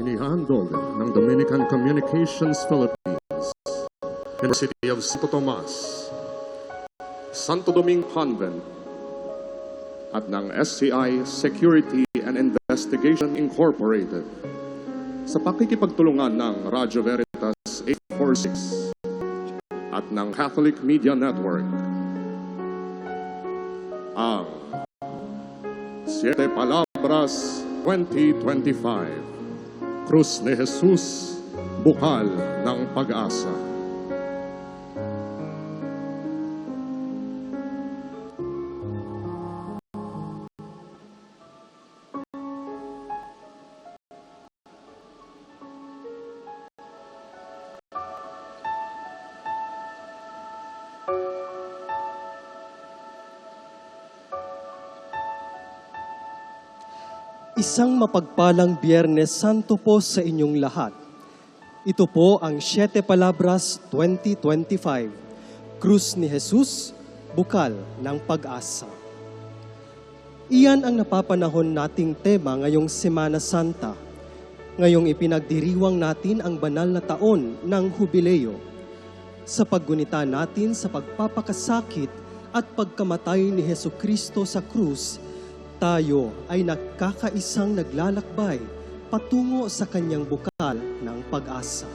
Inihandog ng Dominican Communications Philippines in the city of Santo Tomas, Santo Domingo Convent, at ng SCI Security and Investigation Incorporated sa pakikipagtulungan ng Radyo Veritas 846 at ng Catholic Media Network. Ang Siete Palabras 2025, Krus ni Jesus, Bukal ng Pag-asa. Isang mapagpalang Biyernes Santo po sa inyong lahat. Ito po ang Siete Palabras 2025, Krus ni Jesus, Bukal ng Pag-asa. Iyan ang napapanahon nating tema ngayong Semana Santa. Ngayong ipinagdiriwang natin ang banal na taon ng Hubileo. Sa paggunita natin sa pagpapakasakit at pagkamatay ni Hesukristo sa krus, tayo ay nagkakaisang naglalakbay patungo sa kanyang bukal ng pag-asa.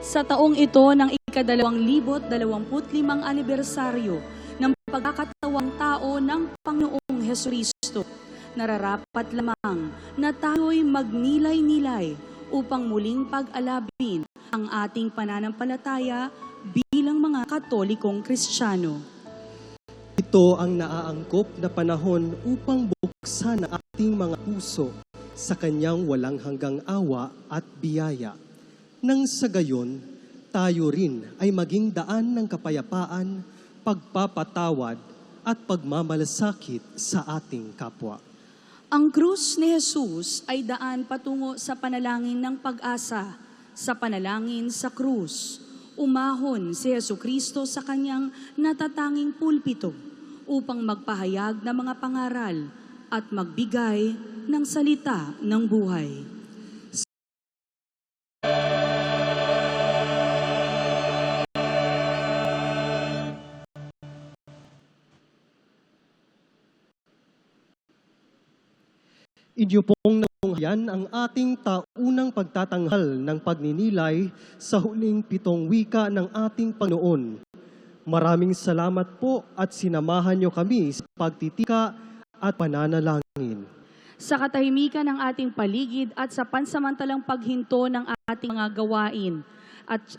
Sa taong ito ng ika-225 anibersaryo ng pagkakatawang tao ng Panginoong Hesukristo, nararapat lamang na tayo'y magnilay-nilay upang muling pag-alabin ang ating pananampalataya bilang mga Katolikong Kristiyano. Ito ang naaangkop na panahon upang buksan ang ating mga puso sa kanyang walang hanggang awa at biyaya. Nang sa gayon, tayo rin ay maging daan ng kapayapaan, pagpapatawad at pagmamalasakit sa ating kapwa. Ang krus ni Jesus ay daan patungo sa panalangin ng pag-asa, sa panalangin sa krus. Umahon si Hesukristo sa kanyang natatanging pulpito upang magpahayag ng mga pangaral at magbigay ng salita ng buhay. Inyo pong natunghayan ang ating taunang pagtatanghal ng pagninilay sa huling 7 wika ng ating Panginoon. Maraming salamat po at sinamahan niyo kami sa pagtitika at pananalangin. Sa katahimikan ng ating paligid at sa pansamantalang paghinto ng ating mga gawain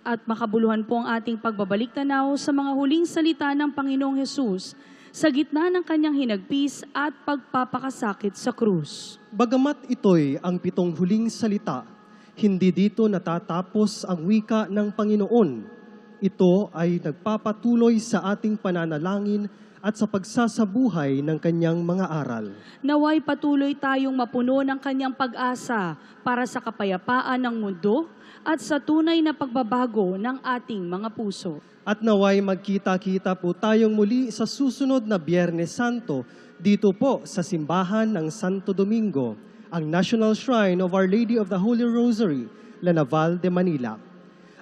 at makabuluhan po ang ating pagbabalik tanaw sa mga huling salita ng Panginoong Hesus sa gitna ng kanyang hinagpis at pagpapakasakit sa krus. Bagamat ito'y ang 7 huling salita, hindi dito natatapos ang wika ng Panginoon. Ito ay nagpapatuloy sa ating pananalangin at sa pagsasabuhay ng kanyang mga aral. Naway patuloy tayong mapuno ng kanyang pag-asa para sa kapayapaan ng mundo at sa tunay na pagbabago ng ating mga puso. At naway magkita-kita po tayong muli sa susunod na Biyernes Santo dito po sa simbahan ng Santo Domingo, ang National Shrine of Our Lady of the Holy Rosary, La Naval de Manila.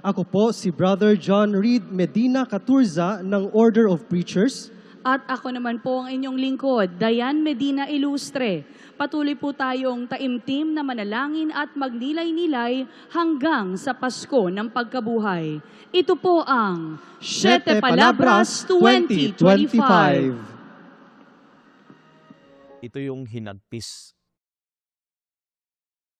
Ako po si Brother John Reed Medina Caturza ng Order of Preachers. At ako naman po ang inyong lingkod, Diane Medina Ilustre. Patuloy po tayong taimtim na manalangin at magnilay-nilay hanggang sa Pasko ng Pagkabuhay. Ito po ang Siete Palabras 2025. Ito yung hinagpis